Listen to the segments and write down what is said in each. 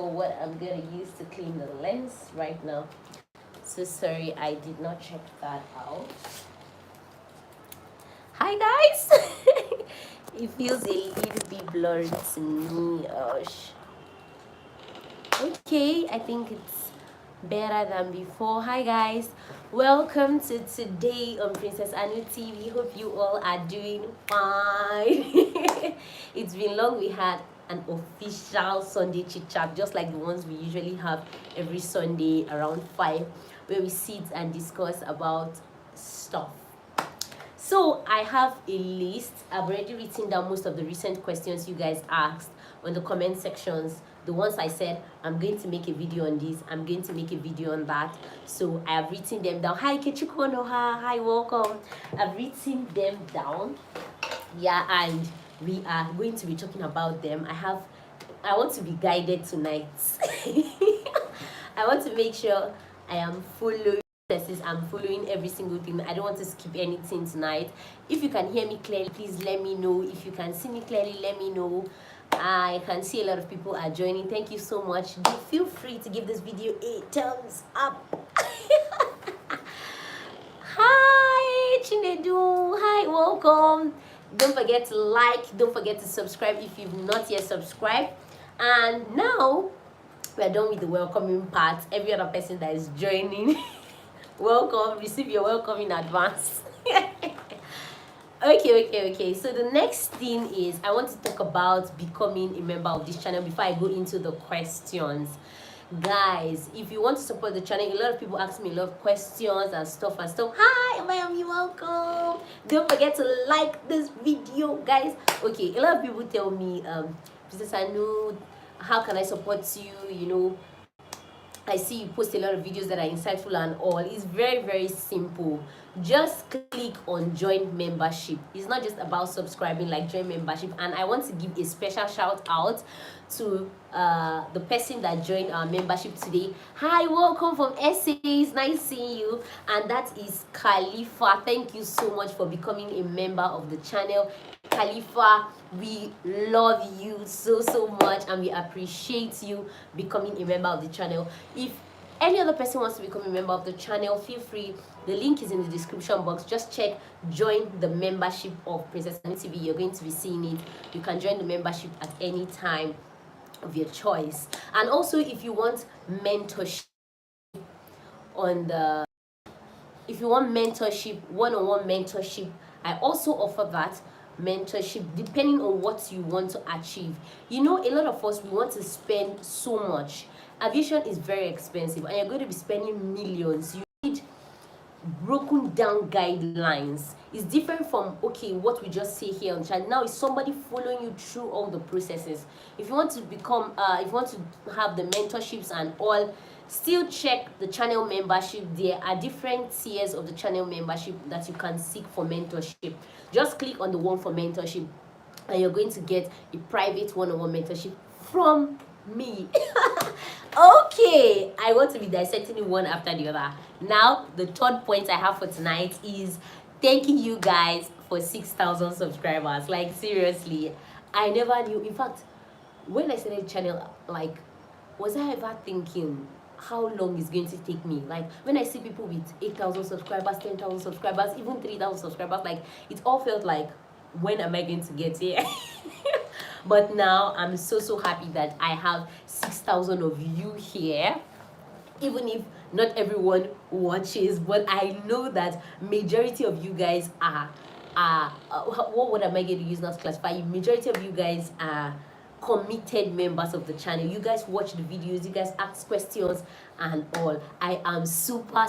what I'm gonna use to clean the lens right now. So sorry, I did not check that out. Hi guys. It feels a little bit blurry to me. Okay, I think it's better than before. Hi guys, welcome to today on Princess Anu TV. Hope you all are doing fine. It's been long. We had an official Sunday chit chat, just like the ones we usually have every Sunday around 5, where we sit and discuss about stuff. So I have a list. I've already written down most of the recent questions you guys asked on the comment sections. The ones I said, I'm going to make a video on this, I'm going to make a video on that. So I have written them down. Hi Kechikonoha, hi, welcome. I've written them down. Yeah, and we are going to be talking about them. I want to be guided tonight. I want to make sure I am following processes. I'm following every single thing. I don't want to skip anything tonight. If you can hear me clearly, please let me know. If you can see me clearly, let me know. I can see a lot of people are joining. Thank you so much. Feel free to give this video a thumbs up. Hi Chinedu, hi, welcome. Don't forget to like, don't forget to subscribe if you've not yet subscribed. And now we're done with the welcoming part. Every other person that is joining, welcome, receive your welcome in advance. Okay, so the next thing is I want to talk about becoming a member of this channel before I go into the questions. Guys, if you want to support the channel, a lot of people ask me a lot of questions and stuff. Hi Mayam, you welcome. Don't forget to like this video, guys. Okay, a lot of people tell me Princess Anu, how can I support you? You know, I see you post a lot of videos that are insightful and all. It's very, very simple. Just click on join membership. It's not just about subscribing, like join membership. And I want to give a special shout out to the person that joined our membership today. Hi, welcome from SA. It's nice seeing you. And that is Khalifa. Thank you so much for becoming a member of the channel. Khalifa, we love you so much and we appreciate you becoming a member of the channel. If any other person wants to become a member of the channel, feel free. The link is in the description box. Just check join the membership of Princess Anu TV. You're going to be seeing it. You can join the membership at any time of your choice. And also, if you want mentorship if you want mentorship, one-on-one mentorship, I also offer that mentorship depending on what you want to achieve. You know, a lot of us, we want to spend so much. Aviation is very expensive and you're going to be spending millions. You need broken down guidelines. It's different from, okay, what we just say here on the channel. Now is somebody following you through all the processes. If you want to become if you want to have the mentorships and all, still check the channel membership. There are different tiers of the channel membership that you can seek for mentorship. Just click on the one for mentorship and you're going to get a private one-on-one mentorship from me. Okay, I want to be dissecting it one after the other. Now, the third point I have for tonight is thanking you guys for 6,000 subscribers. Like, seriously, I never knew. In fact, when I started the channel, like, was I ever thinking how long it's going to take me? Like, when I see people with 8,000 subscribers, 10,000 subscribers, even 3,000 subscribers, like, it all felt like, when am I going to get here? But now I'm so happy that I have 6,000 of you here. Even if not everyone watches, but I know that majority of you guys are what am I going to use now to classify? Majority of you guys are committed members of the channel. You guys watch the videos, you guys ask questions and all. I am super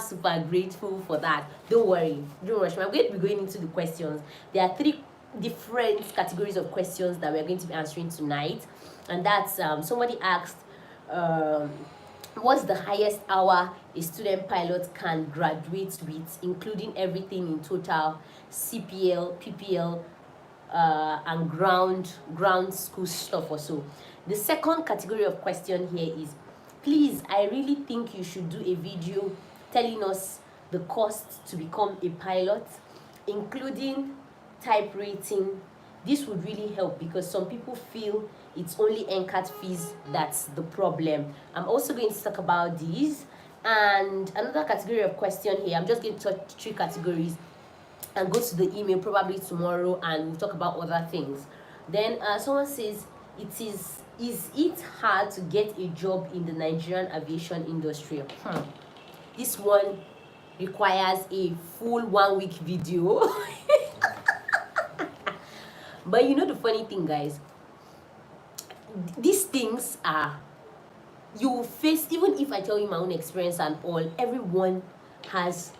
grateful for that. Don't worry, don't rush me. I'm going to be going into the questions. There are 3 different categories of questions that we're going to be answering tonight, and that's somebody asked what's the highest hour a student pilot can graduate with, including everything in total, CPL, PPL, and ground school stuff or so. The second category of question here is, please, I really think you should do a video telling us the cost to become a pilot, including type rating, This would really help because some people feel it's only NCAT fees that's the problem. I'm also going to talk about these and another category of question here. I'm just going to touch 3 categories and go to the email probably tomorrow, and we'll talk about other things. Then someone says, is it hard to get a job in the Nigerian aviation industry? This one requires a full 1 week video. But you know the funny thing, guys, these things are, you will face, even if I tell you my own experience and all, everyone has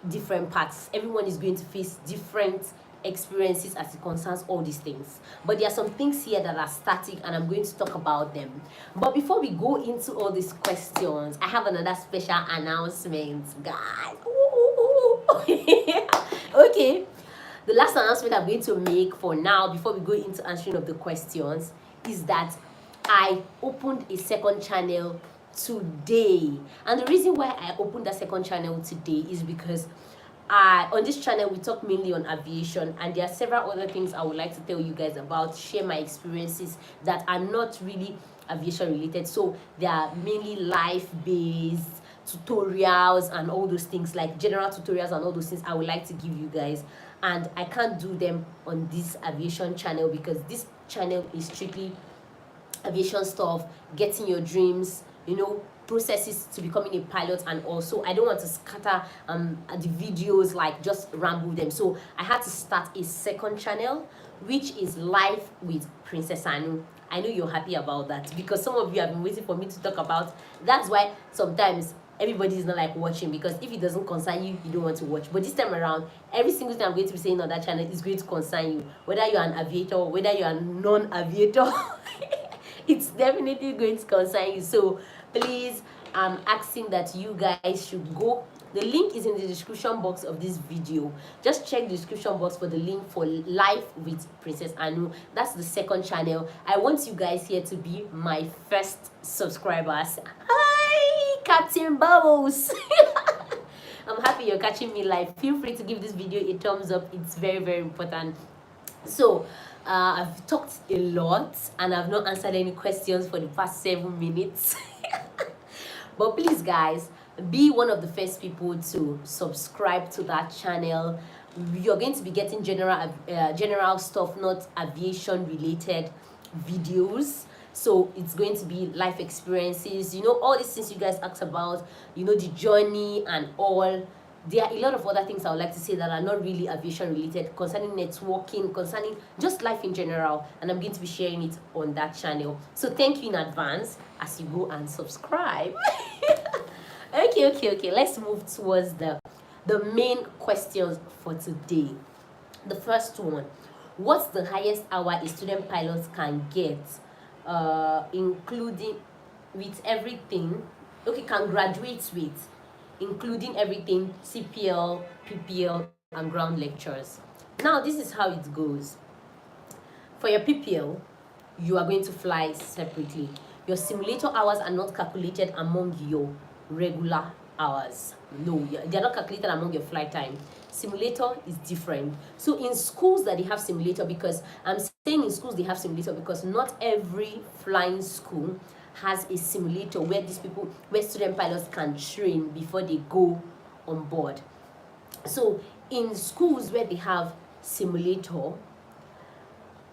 different paths. Everyone is going to face different experiences as it concerns all these things. But there are some things here that are static, and I'm going to talk about them. But before we go into all these questions, I have another special announcement, guys. Okay. The last announcement I'm going to make for now, before we go into answering of the questions, is that I opened a second channel today. And the reason why I opened that second channel today is because on this channel we talk mainly on aviation, and there are several other things I would like to tell you guys about, share my experiences that are not really aviation related. So they are mainly life-based tutorials and all those things, like general tutorials and all those things I would like to give you guys, and I can't do them on this aviation channel because this channel is strictly aviation stuff, getting your dreams, you know, processes to becoming a pilot. And also I don't want to scatter the videos, like just ramble them. So I had to start a second channel, which is Life with Princess Anu. I know you're happy about that because some of you have been waiting for me to talk about. That's why sometimes everybody is not like watching, because if it doesn't concern you, you don't want to watch. But this time around, every single thing I'm going to be saying on that channel is going to concern you, whether you're an aviator, whether you're a non-aviator. It's definitely going to concern you. So please, I'm asking that you guys should go. The link is in the description box of this video. Just check the description box for the link for Life with Princess Anu. That's the second channel. I want you guys here to be my first subscribers. Hi, Captain Bubbles. I'm happy you're catching me live. Feel free to give this video a thumbs up. It's very, very important. So I've talked a lot and I've not answered any questions for the past 7 minutes. But please, guys, be one of the first people to subscribe to that channel. You're going to be getting general stuff, not aviation related videos. So it's going to be life experiences, you know, all these things you guys asked about, you know, the journey and all. There are a lot of other things I would like to say that are not really aviation related, concerning networking, concerning just life in general, and I'm going to be sharing it on that channel. So thank you in advance as you go and subscribe. Okay, let's move towards the main questions for today. The first one: what's the highest hour a student pilot can get, including with everything? Okay, can graduate with, including everything, CPL, PPL, and ground lectures. Now, this is how it goes. For your PPL, you are going to fly separately. Your simulator hours are not calculated among your regular hours. No, they're not calculated among your flight time. Simulator is different. So in schools that they have simulator, because I'm saying in schools they have simulator because not every flying school has a simulator where student pilots can train before they go on board. So in schools where they have simulator,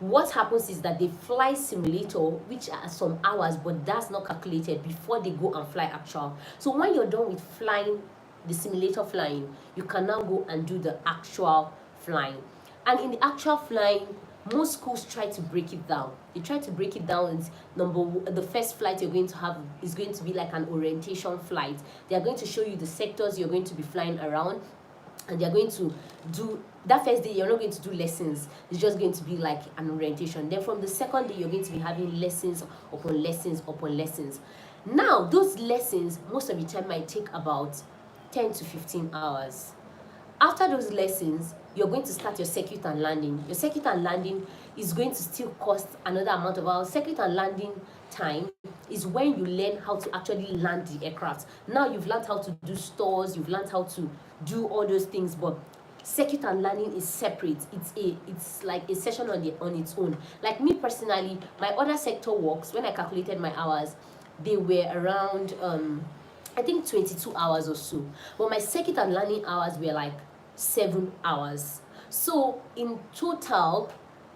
what happens is that they fly simulator, which are some hours, but that's not calculated before they go and fly actual. So when you're done with flying the simulator flying, you can now go and do the actual flying. And in the actual flying, most schools try to break it down. They try to break it down. The first flight you're going to have is going to be like an orientation flight. They are going to show you the sectors you're going to be flying around, and they're going to do that first day. You're not going to do lessons. It's just going to be like an orientation. Then from the second day, you're going to be having lessons upon lessons upon lessons. Now, those lessons most of the time might take about 10 to 15 hours. After those lessons, you're going to start your circuit and landing. Your circuit and landing is going to still cost another amount of hours. Circuit and landing time is when you learn how to actually land the aircraft. Now you've learned how to do stores, you've learned how to do all those things, but circuit and landing is separate. It's like a session on its own. Like me personally, my other sector works, when I calculated my hours, they were around I think 22 hours or so. But my circuit and landing hours were like 7 hours. So in total,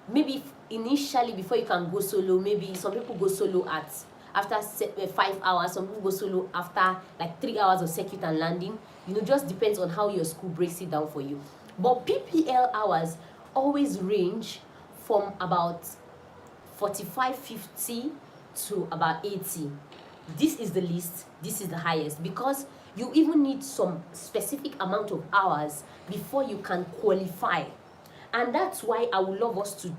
maybe initially before you can go solo, maybe some people go solo after 5 hours, some people go solo after like 3 hours of circuit and landing. Just depends on how your school breaks it down for you. But PPL hours always range from about 45-50 to about 80. This is the least, this is the highest, because you even need some specific amount of hours before you can qualify. And that's why I would love us to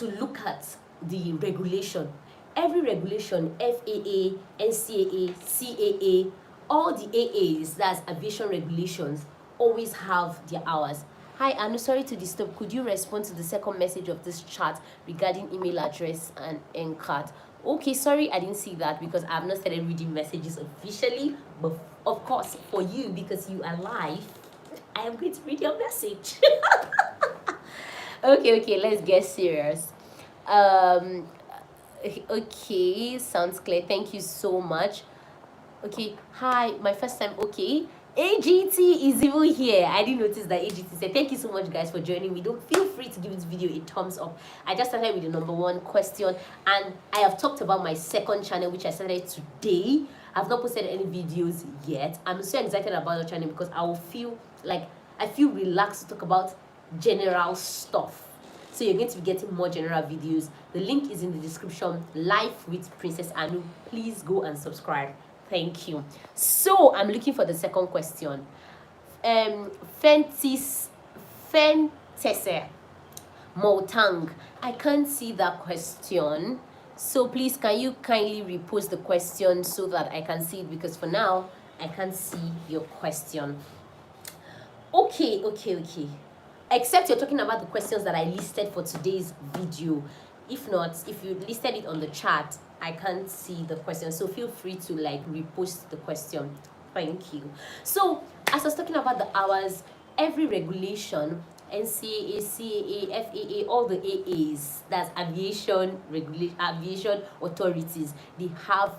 look at the regulation. Every regulation, FAA, NCAA, CAA, all the AAs, that's aviation regulations, always have their hours. Hi Anu, sorry to disturb. Could you respond to the second message of this chat regarding email address and NCAT? Okay, sorry I didn't see that because I have not started reading messages officially, but of course for you, because you are live, I am going to read your message. Okay, let's get serious. Okay, sounds clear. Thank you so much. Okay, hi, my first time. Okay, AGT is even here. I didn't notice that AGT said. Thank you so much, guys, for joining me. Don't feel free to give this video a thumbs up. I just started with the number 1 question, and I have talked about my second channel, which I started today. I've not posted any videos yet. I'm so excited about the channel because I feel relaxed to talk about general stuff. So you're going to be getting more general videos. The link is in the description. Live with Princess Anu. Please go and subscribe. Thank you. So I'm looking for the second question. Fentese Moltang. I can't see that question. So please, can you kindly repost the question so that I can see it? Because for now, I can't see your question. Okay. Except you're talking about the questions that I listed for today's video. If not, if you listed it on the chat, I can't see the question. So feel free to repost the question. Thank you. So as I was talking about the hours, every regulation, NCAA, CAA, FAA, all the AAs, that's aviation authorities, they have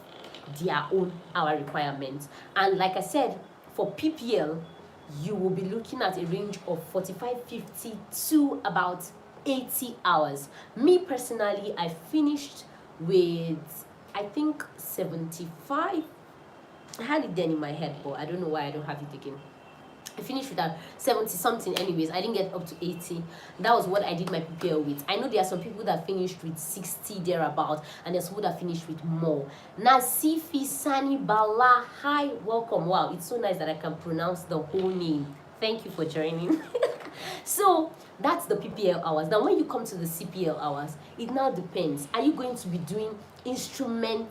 their own hour requirements. And like I said, for PPL, you will be looking at a range of 45-50 to about 80 hours. Me personally, I finished with, I think, 75. I had it then in my head, but I don't know why I don't have it again. I finished with that 70 something anyways. I didn't get up to 80. That was what I did my PPL with. I know there are some people that finished with 60 thereabout, and there's people that finished with more. Nasifi Sani Bala, hi, welcome. Wow, it's so nice that I can pronounce the whole name. Thank you for joining. So that's the PPL hours. Now when you come to the CPL hours, it now depends. Are you going to be doing instrument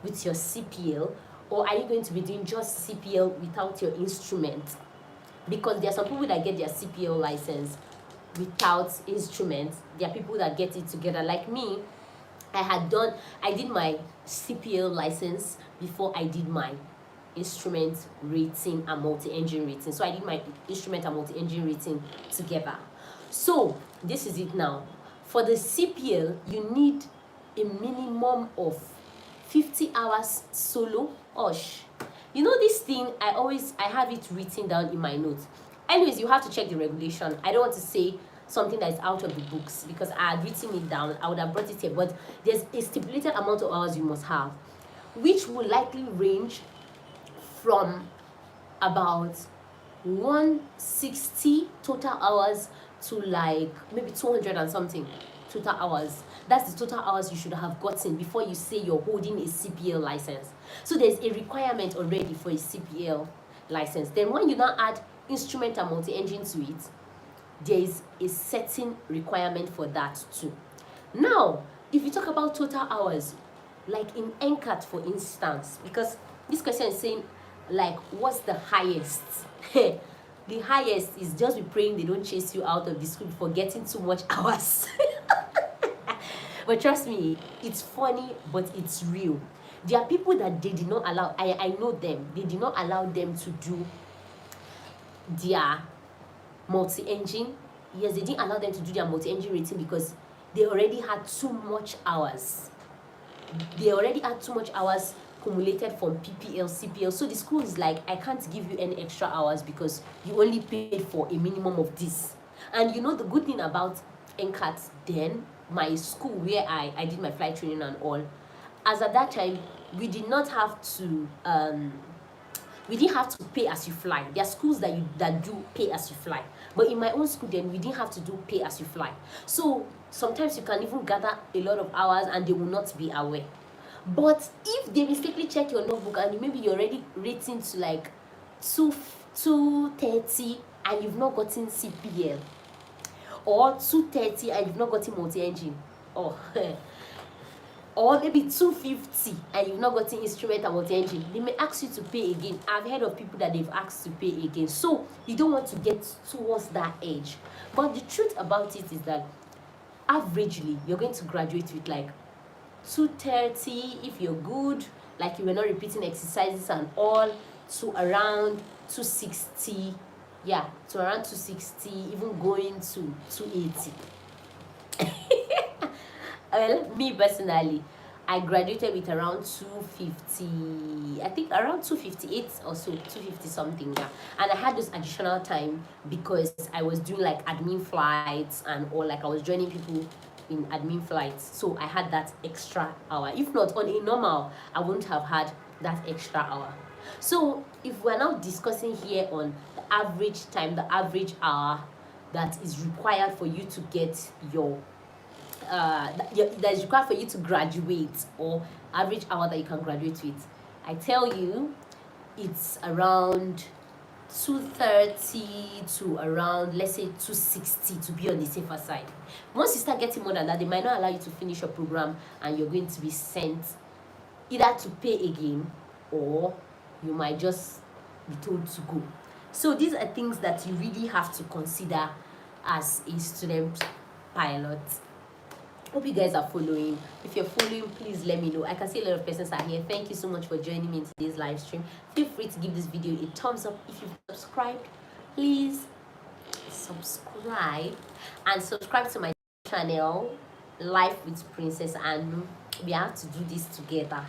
with your CPL, or are you going to be doing just CPL without your instrument? Because there are some people that get their CPL license without instruments. There are people that get it together. Like me, I did my CPL license before I did my instrument rating and multi-engine rating. So I did my instrument and multi-engine rating together. So this is it now. For the CPL, you need a minimum of 50 hours solo. This thing, I have it written down in my notes. Anyways, you have to check the regulation. I don't want to say something that is out of the books because I had written it down. I would have brought it here, but there's a stipulated amount of hours you must have, which will likely range from about 160 total hours to maybe 200 and something total hours. That's the total hours you should have gotten before you say you're holding a CPL license. So there's a requirement already for a CPL license. Then when you now add instrument and multi-engine to it, there is a certain requirement for that too. Now, if you talk about total hours, like in NCAT for instance, because this question is saying what's the highest? The highest is just be praying they don't chase you out of the school for getting too much hours. But trust me, it's funny, but it's real. There are people that they did not allow, I know them, they did not allow them to do their multi-engine, yes, they didn't allow them to do their multi-engine rating because they already had too much hours. They already had too much hours accumulated from PPL, CPL. So the school is like, I can't give you any extra hours because you only paid for a minimum of this. And you know the good thing about NCAT then, my school where I did my flight training and all, as at that time, we did not have to we didn't have to pay as you fly. There are schools that do pay as you fly, but in my own school then we didn't have to do pay as you fly. So sometimes you can even gather a lot of hours and they will not be aware. But if they mistakenly check your notebook and maybe you're already rating to like 230 and you've not gotten CPL, or 230 and you've not gotten multi-engine, or maybe 250 and you've not gotten instrument and multi-engine, they may ask you to pay again. I've heard of people that they've asked to pay again. So you don't want to get towards that age. But the truth about it is that averagely you're going to graduate with like 230 if you're good, like you were not repeating exercises and all, to around 260. Yeah, to around 260, even going to 280. Well, me personally, I graduated with around 250, I think around 258 or so, 250 something, yeah. And I had this additional time because I was doing like admin flights and all, like I was joining people in admin flights. So I had that extra hour. If not, on a normal, I wouldn't have had that extra hour. So if we're now discussing here on the average time, the average hour that is required for you to get your that is required for you to graduate, or average hour that you can graduate with, I tell you it's around 230 to around, let's say, 260 to be on the safer side. Once you start getting more than that, they might not allow you to finish your program and you're going to be sent either to pay again or you might just be told to go. So these are things that you really have to consider as a student pilot. Hope you guys are following. If you're following, please let me know. I can see a lot of persons are here. Thank you so much for joining me in today's live stream. Feel free to give this video a thumbs up. If you've subscribed, please subscribe, and subscribe to my channel, Life with Princess Anu. We have to do this together.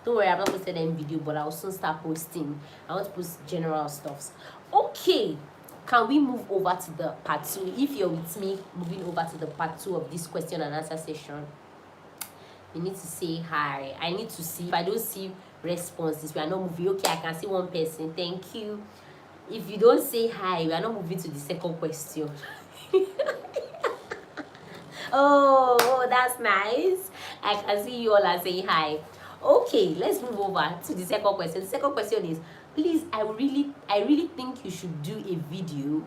Don't worry, I've not posted any video, but I'll soon start posting. I want to post general stuffs. Okay, can we move over to the part 2? If you're with me, moving over to the part 2 of this question and answer session, you need to say hi. I need to see. If I don't see responses, we are not moving. Okay, I can see one person. Thank you. If you don't say hi, we are not moving to the second question. Oh, that's nice. I can see you all are saying hi. Okay, let's move over to the second question. The second question is, please, I really think you should do a video.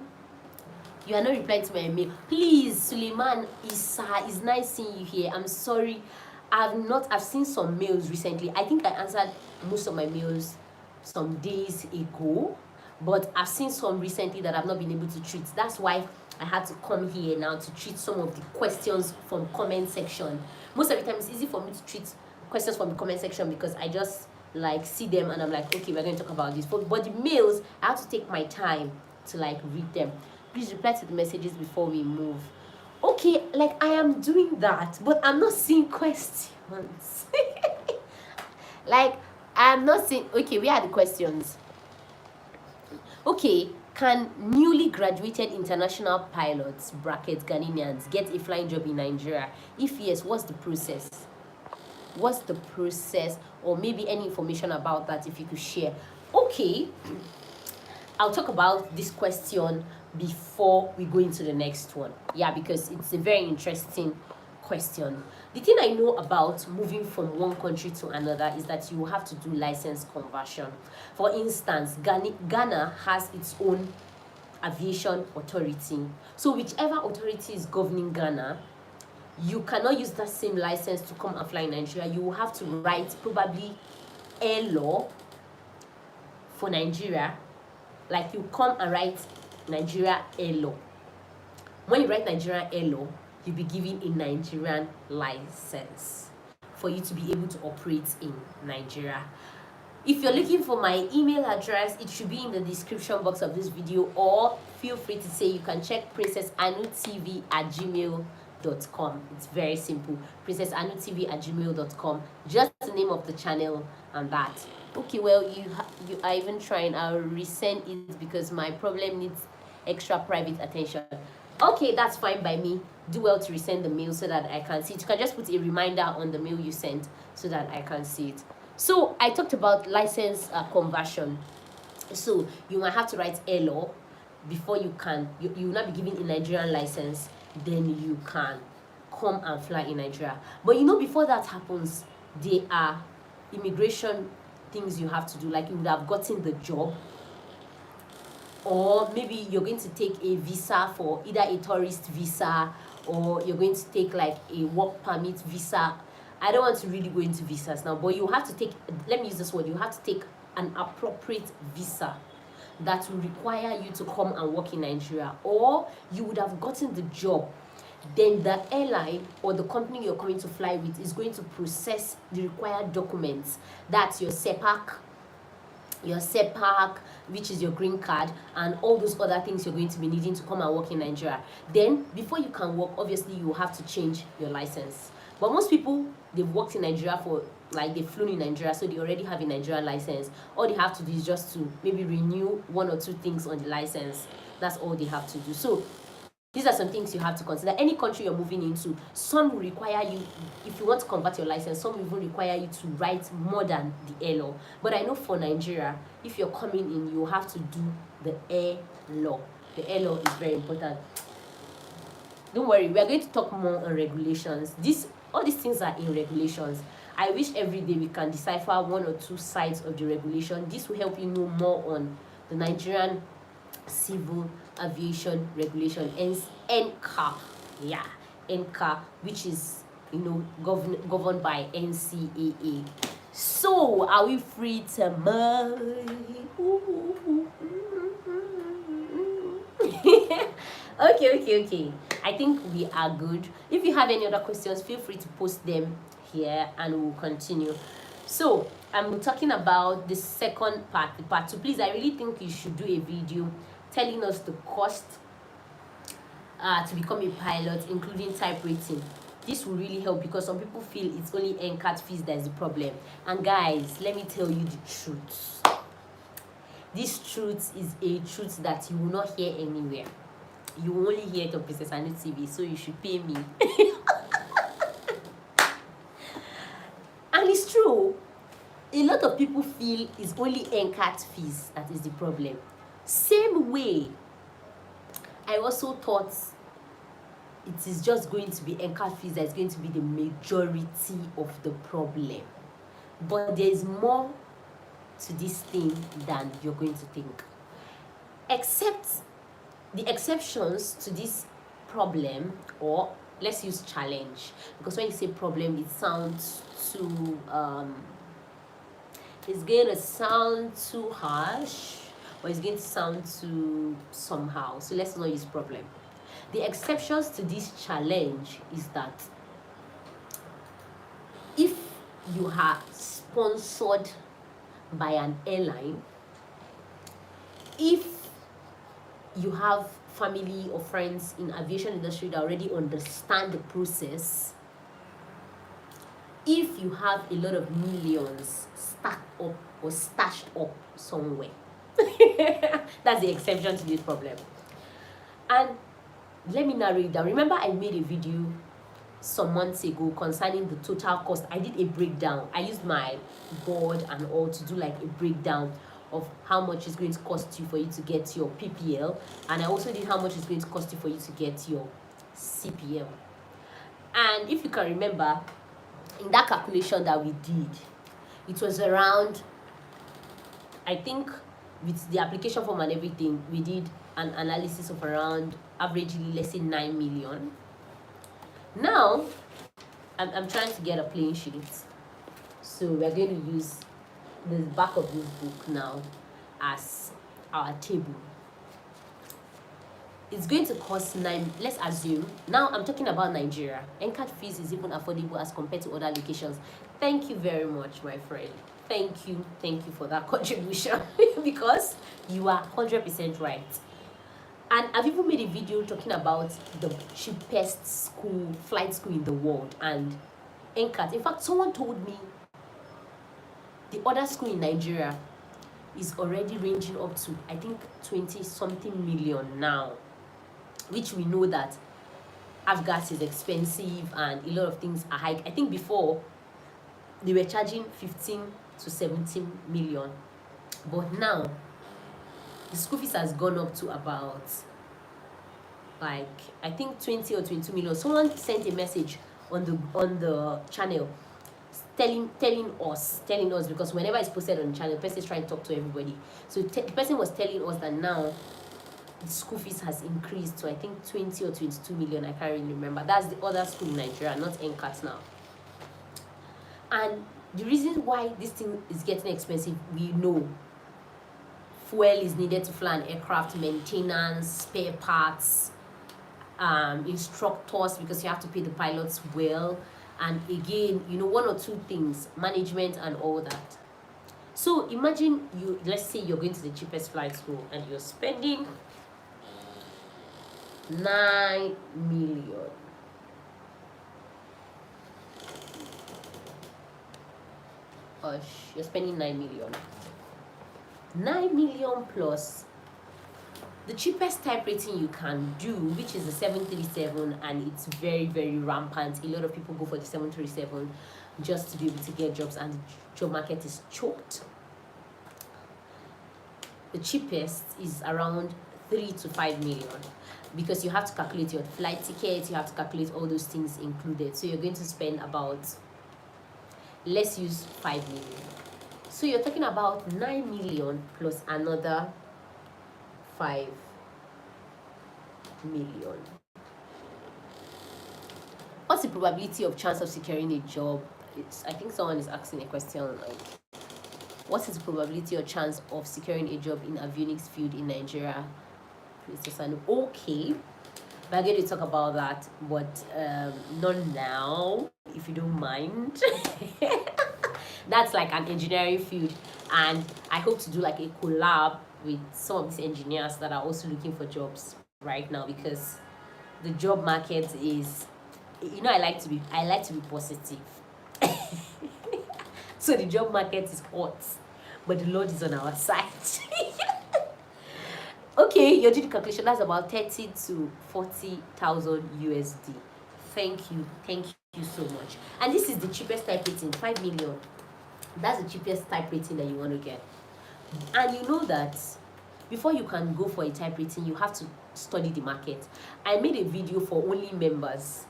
You are not replying to my email. Please, Suleiman Isa, it's nice seeing you here. I'm sorry, I've seen some mails recently. I think I answered most of my mails some days ago, but I've seen some recently that I've not been able to treat. That's why I had to come here now to treat some of the questions from comment section. Most of the time it's easy for me to treat questions from the comment section because I just like see them and I'm like, okay, we're going to talk about this. But the mails, I have to take my time to like read them. Please reply to the messages before we move. Okay, like I am doing that, but I'm not seeing questions. Like I'm not seeing. Okay, where are the questions? Okay, can newly graduated international pilots (Ghanaians) get a flying job in Nigeria? If yes, what's the process? What's the process, or maybe any information about that if you could share? Okay, I'll talk about this question before we go into the next one. Yeah, because it's a very interesting question. The thing I know about moving from one country to another is that you will have to do license conversion. For instance, Ghana has its own aviation authority. So whichever authority is governing Ghana, you cannot use that same license to come and fly in Nigeria. You will have to write probably air law for Nigeria. Like you come and write Nigeria air law. When you write Nigeria air law, you'll be given a Nigerian license for you to be able to operate in Nigeria. If you're looking for my email address, it should be in the description box of this video, or feel free to say. You can check PrincessAnuTv@gmail.com. It's very simple. PrincessAnuTv@gmail.com. Just the name of the channel and that. Okay, well, you are even trying. I'll resend it because my problem needs extra private attention. Okay, that's fine by me. Do well to resend the mail so that I can see it. You can just put a reminder on the mail you sent so that I can see it. So I talked about license conversion. So you might have to write air law before you can. You will not be given a Nigerian license. Then you can come and fly in Nigeria. But you know, before that happens, there are immigration things you have to do. Like you would have gotten the job, or maybe you're going to take a visa for either a tourist visa, or you're going to take like a work permit visa. I don't want to really go into visas now, but you have to take, let me use this word, you have to take an appropriate visa that will require you to come and work in Nigeria, or you would have gotten the job. Then the airline or the company you're coming to fly with is going to process the required documents. That's your SEPAC, which is your green card, and all those other things you're going to be needing to come and work in Nigeria. Then, before you can work, obviously you have to change your license. But most people, they've worked in Nigeria for, like, they've flown in Nigeria, so they already have a Nigerian license. All they have to do is just to maybe renew one or two things on the license. That's all they have to do. So these are some things you have to consider. Any country you're moving into, some will require you, if you want to convert your license, some will even require you to write more than the air law. But I know for Nigeria, if you're coming in, you have to do the air law. The air law is very important. Don't worry, we are going to talk more on regulations. All these things are in regulations. I wish every day we can decipher one or two sides of the regulation. This will help you know more on the Nigerian Civil Aviation Regulation, NCAA, yeah, NCAA, which is, you know, governed by NCAA. So, are we free to Okay. I think we are good. If you have any other questions, feel free to post them here and we'll continue. So, I'm talking about the second part, the part 2. Please, I really think you should do a video telling us the cost to become a pilot, including type rating. This will really help because some people feel it's only NCAT fees that is the problem. And guys, let me tell you the truth. This truth is a truth that you will not hear anywhere. You will only hear it on PrincessAnuTv, so you should pay me. And it's true. A lot of people feel it's only NCAT fees that is the problem. Same way, I also thought it is just going to be NCAT fees that is going to be the majority of the problem. But there is more to this thing than you're going to think. Except the exceptions to this problem, or let's use challenge, because when you say problem, it sounds too it's going to sound too harsh, or it's going to sound too somehow. So let's not use problem. The exceptions to this challenge is that if you are sponsored by an airline, if you have family or friends in aviation industry that already understand the process, if you have a lot of millions stacked up or stashed up somewhere. That's the exception to this problem. And let me narrow it down. Remember, I made a video some months ago concerning the total cost. I did a breakdown. I used my board and all to do like a breakdown of how much it's going to cost you for you to get your PPL, and I also did how much it's going to cost you for you to get your CPL. And if you can remember, in that calculation that we did, it was around, I think with the application form and everything, we did an analysis of around averagely, let's say 9 million. Now I'm trying to get a plain sheet, so we're going to use the back of this book now as our table. It's going to cost 9, let's assume, now I'm talking about Nigeria. NCAT fees is even affordable as compared to other locations. Thank you very much, my friend. Thank you for that contribution. Because you are 100% right. And I've even made a video talking about the cheapest flight school in the world, and NCAT. In fact, someone told me the other school in Nigeria is already ranging up to, I think, 20 something million now, which we know that gas is expensive and a lot of things are high. I think before they were charging 15 to 17 million, but now the school fees has gone up to about, like, I think 20 or 22 million. Someone sent a message on the channel telling us, because whenever it's posted on the channel, the person is trying to talk to everybody. So the person was telling us that now the school fees has increased to, I think, 20 or 22 million. I can't really remember. That's the other school in Nigeria, not NCAT now. And the reason why this thing is getting expensive, we know fuel is needed to fly an aircraft, maintenance, spare parts, instructors, because you have to pay the pilots well, and again, you know, one or two things, management and all that. So imagine let's say you're going to the cheapest flight school and you're spending 9 million. You're spending 9 million. 9 million plus the cheapest type rating you can do, which is the 737, and it's very, very rampant. A lot of people go for the 737 just to be able to get jobs, and the job market is choked. The cheapest is around 3 to 5 million, because you have to calculate your flight tickets, you have to calculate all those things included. So you're going to spend about, let's use 5 million. So you're talking about 9 million plus another 5 million. What's the probability of chance of securing a job? I think someone is asking a question like, what is the probability or chance of securing a job in avionics field in Nigeria? PrincessAnu. Okay, we're going to talk about that, but not now, if you don't mind. That's like an engineering field, and I hope to do like a collab with some of these engineers that are also looking for jobs right now, because the job market is, you know, I like to be positive. So the job market is hot, but the Lord is on our side. Okay, you're doing the calculation. That's about 30 to 40,000 USD. Thank you so much. And this is the cheapest type rating, 5 million. That's the cheapest type rating that you want to get. And you know that before you can go for a type rating, you have to study the market. I made a video for only members.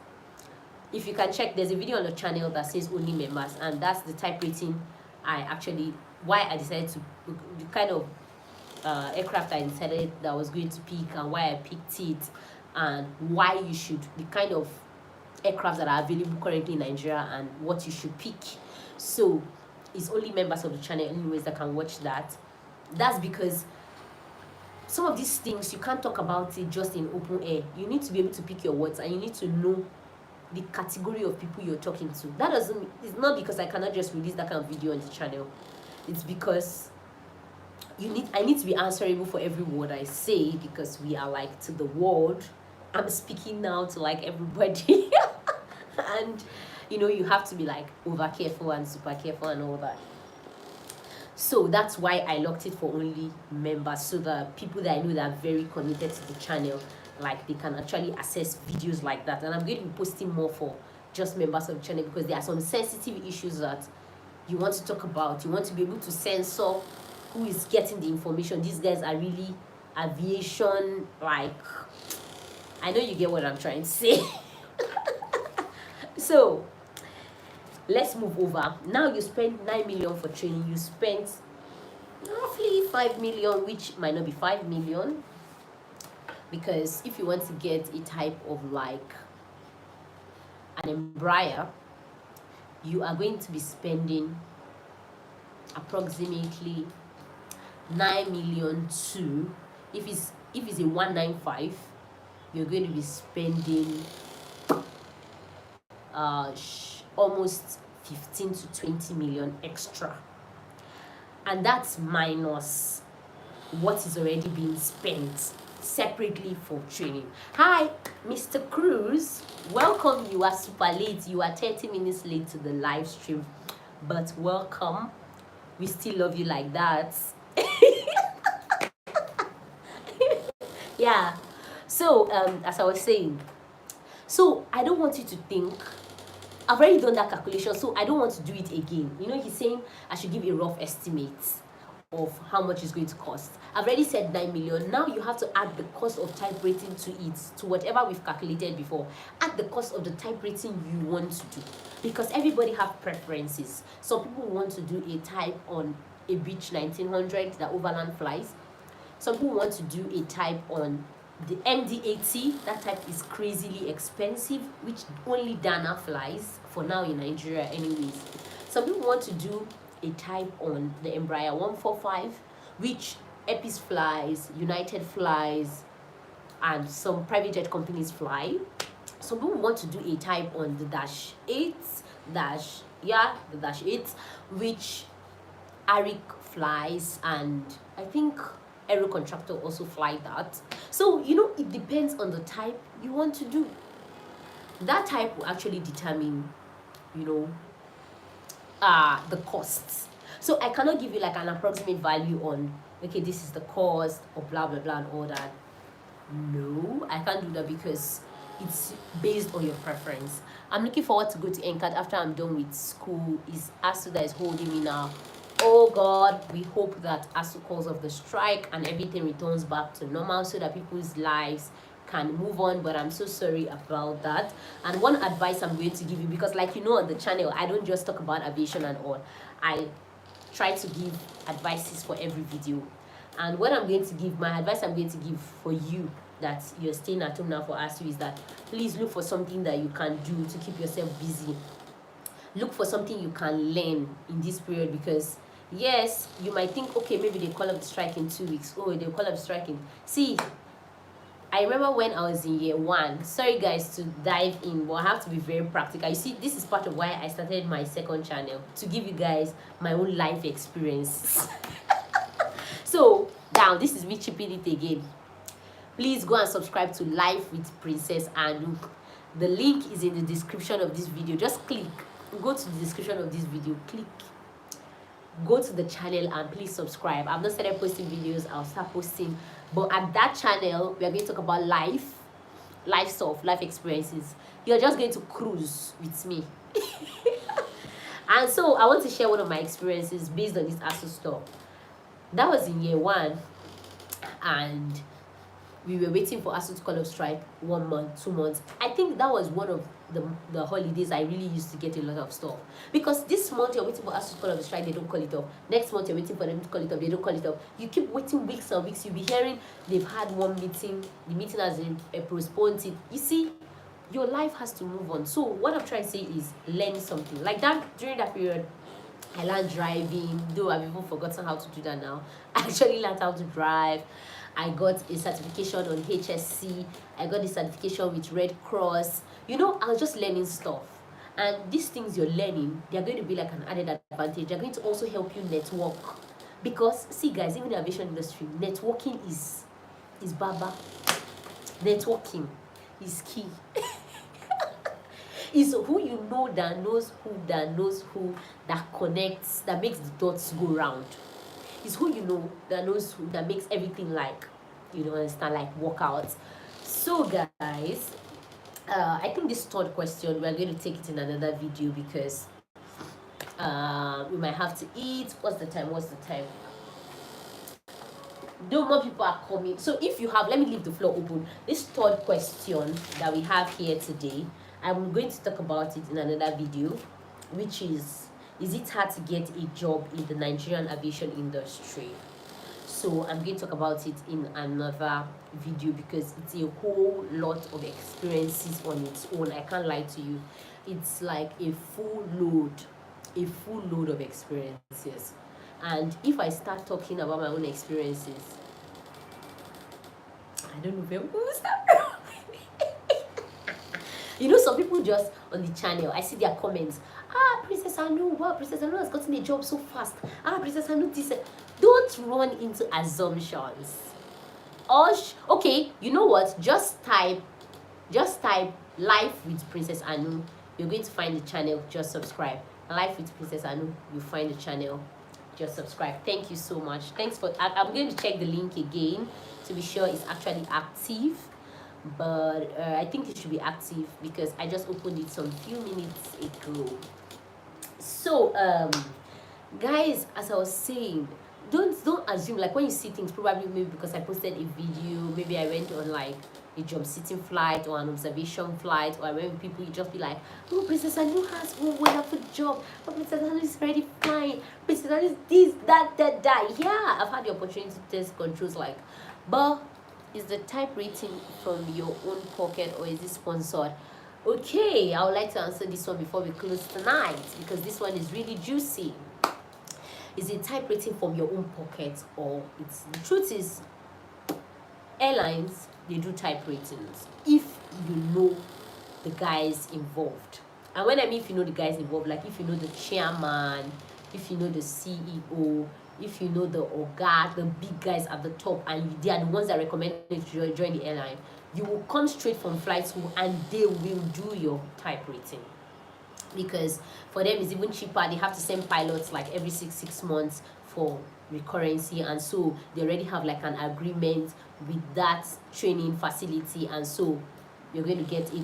If you can check, there's a video on the channel that says only members, and that's the type rating why I decided to, the kind of aircraft I decided that I was going to pick, and why I picked it, and why you should, the kind of aircraft that are available currently in Nigeria, and what you should pick. So it's only members of the channel anyways that can watch that. That's because some of these things you can't talk about it just in open air. You need to be able to pick your words, and you need to know the category of people you're talking to. That doesn't, it's not because I cannot just release that kind of video on the channel. It's because I need to be answerable for every word I say, because we are like to the world. I'm speaking now to like everybody. And you know, you have to be like over careful and super careful and all that. So that's why I locked it for only members, so that people that I know that are very committed to the channel, like, they can actually access videos like that. And I'm going to be posting more for just members of the channel, because there are some sensitive issues that you want to talk about. You want to be able to censor who is getting the information. These guys are really aviation, like, I know you get what I'm trying to say. So let's move over. Now you spend 9 million for training. You spent roughly 5 million, which might not be 5 million, because if you want to get a type of like an Embraer, you are going to be spending approximately 9 million to, if it's a 195, you're going to be spending almost 15 to 20 million extra, and that's minus what is already being spent separately for training. Hi, Mr. Cruz. Welcome. You are super late. You are 30 minutes late to the live stream, but welcome. We still love you like that. Yeah. So as I was saying, so I don't want you to think I've already done that calculation, so I don't want to do it again. You know, he's saying I should give a rough estimate of how much it's going to cost. I've already said 9 million. Now you have to add the cost of type rating to it, to whatever we've calculated before. Add the cost of the type rating you want to do, because everybody have preferences. Some people want to do a type on a Beech 1900 that overland flies. Some people want to do a type on the MD-80. That type is crazily expensive, which only Dana flies for now in Nigeria anyways. Some people want to do a type on the Embraer 145, which Epis flies, United flies, and some private jet companies fly. Some people want to do a type on the Dash 8, the Dash 8, which Arik flies, and I think Aero Contractor also fly that. So, you know, it depends on the type you want to do. That type will actually determine, you know, the costs. So I cannot give you like an approximate value on, okay, this is the cost or blah blah blah and all that. No, I can't do that because it's based on your preference. I'm looking forward to go to NCAT after I'm done with school. Is ASU that is holding me now. Oh God, we hope that ASU calls off the strike and everything returns back to normal so that people's lives can move on, but I'm so sorry about that. And one advice I'm going to give you, because like you know on the channel, I don't just talk about aviation and all. I try to give advices for every video. And what I'm going to give, my advice I'm going to give for you that you're staying at home now for ASU is that please look for something that you can do to keep yourself busy. Look for something you can learn in this period, because yes, you might think, okay, maybe they call up the strike in 2 weeks. Oh, they'll call up the strike in. See, I remember when I was in year 1. Sorry guys to dive in, but I have to be very practical. You see, this is part of why I started my second channel, to give you guys my own life experience. So now this is me chipping it again. Please go and subscribe to Life with Princess Anu. The link is in the description of this video. Just click, go to the description of this video, click, go to the channel and please subscribe. I've not started posting videos. I'll start posting, but at that channel we are going to talk about life stuff, life experiences. You're just going to cruise with me. And so I want to share one of my experiences based on this ASU stuff. That was in year 1, and we were waiting for ASU to call off strike 1 month, 2 months. I think that was one of the holidays I really used to get a lot of stuff, because this month you're waiting for ASU to call off the strike, they don't call it off. Next month you're waiting for them to call it off, they don't call it off. You keep waiting weeks and weeks. You'll be hearing they've had one meeting, the meeting has postponed it. You see, your life has to move on. So what I'm trying to say is learn something like that. During that period I learned driving, though I've even forgotten how to do that now. I actually learned how to drive. I got a certification on HSC. I got the certification with Red Cross. You know, I was just learning stuff. And these things you're learning, they're going to be like an added advantage. They're going to also help you network. Because, see guys, even in the aviation industry, networking is baba. Networking is key. Is who you know that knows who, that connects, that makes the dots go round. Is who you know that knows who, that makes everything like, you know, understand, like work out. So guys, I think this third question we're going to take it in another video, because we might have to eat. What's the time? No more people are coming. So if you have, let me leave the floor open. This third question that we have here today, I'm going to talk about it in another video, which is it hard to get a job in the Nigerian aviation industry? So I'm going to talk about it in another video, because it's a whole lot of experiences on its own. I can't lie to you. It's like a full load of experiences. And if I start talking about my own experiences, I don't know where we're going to start. You know, some people just on the channel, I see their comments. Princess Anu, wow, Princess Anu has gotten a job so fast. Princess Anu, this. Don't run into assumptions. okay, you know what, just type Life with Princess Anu. You're going to find the channel. Just subscribe. Life with Princess Anu. You find the channel. Just subscribe. Thank you so much. Thanks for. I'm going to check the link again to be sure it's actually active. But I think it should be active because I just opened it some few minutes ago. So guys, as I was saying, don't assume, like, when you see things, probably maybe because I posted a video, maybe I went on like a job sitting flight or an observation flight, or when people, you just be like, oh, Princess Anu has one wonderful job, oh, Princess Anu is very fine, Princess Anu is this, that. Yeah, I've had the opportunity to test controls, like, but is the type rating from your own pocket or is it sponsored? Okay, I would like to answer this one before we close tonight, because this one is really juicy. Is it type rating from your own pocket, or it's, the truth is, airlines, they do type ratings if you know the guys involved. And when I mean if you know the guys involved, like if you know the chairman, if you know the CEO, if you know the oga, the big guys at the top, and they are the ones that recommend you to join the airline, you will come straight from flight school and they will do your type rating. Because for them it's even cheaper. They have to send pilots like every six months for recurrency, and so they already have like an agreement with that training facility, and so you're going to get a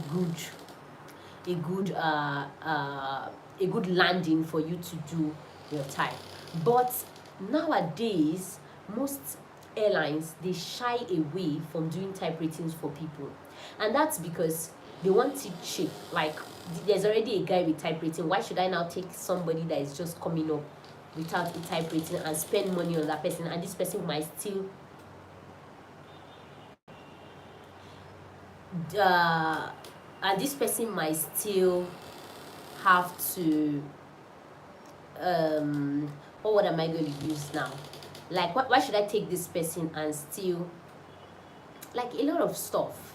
good landing for you to do your type. But nowadays most airlines, they shy away from doing type ratings for people, and that's because they want it cheap. Like, there's already a guy with type rating. Why should I now take somebody that is just coming up without a type rating and spend money on that person, and this person might still have to what word am I going to use now? Like, why should I take this person and still, like, a lot of stuff.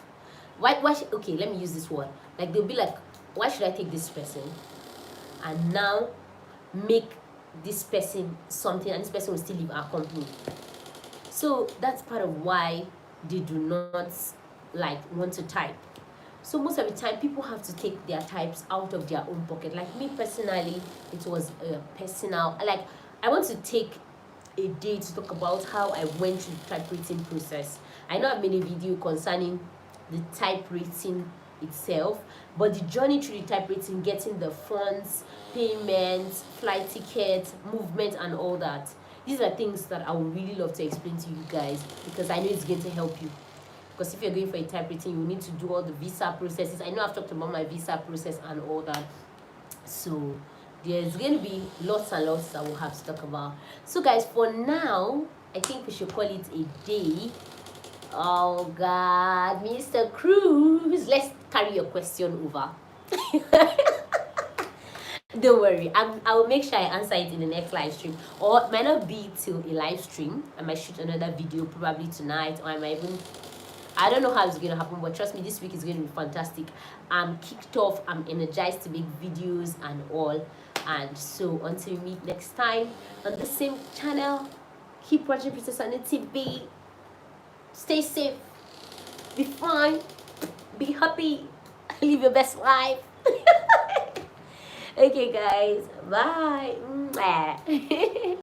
Okay, let me use this word. Like, they'll be like, why should I take this person and now make this person something, and this person will still leave our company? So that's part of why they do not like want to type. So most of the time people have to take their types out of their own pocket. Like me personally, it was a personal, like, I want to take a day to talk about how I went through the type rating process. I know I've made a video concerning the type rating itself, but the journey through the type rating, getting the funds, payments, flight tickets, movement, and all that, these are things that I would really love to explain to you guys, because I know it's going to help you. Because if you're going for a type rating, you need to do all the visa processes. I know I've talked about my visa process and all that, so there's going to be lots and lots that we'll have to talk about. So guys, for now, I think we should call it a day. Oh God, Mr. Cruz, let's carry your question over. Don't worry, I will make sure I answer it in the next live stream, or it might not be till a live stream. I might shoot another video probably tonight, or I might even, I don't know how it's going to happen, but trust me, this week is going to be fantastic. I'm kicked off, I'm energized to make videos and all. And so until we meet next time on the same channel, keep watching PrincessAnuTv. Stay safe, be fine, be happy, live your best life. Okay guys, bye.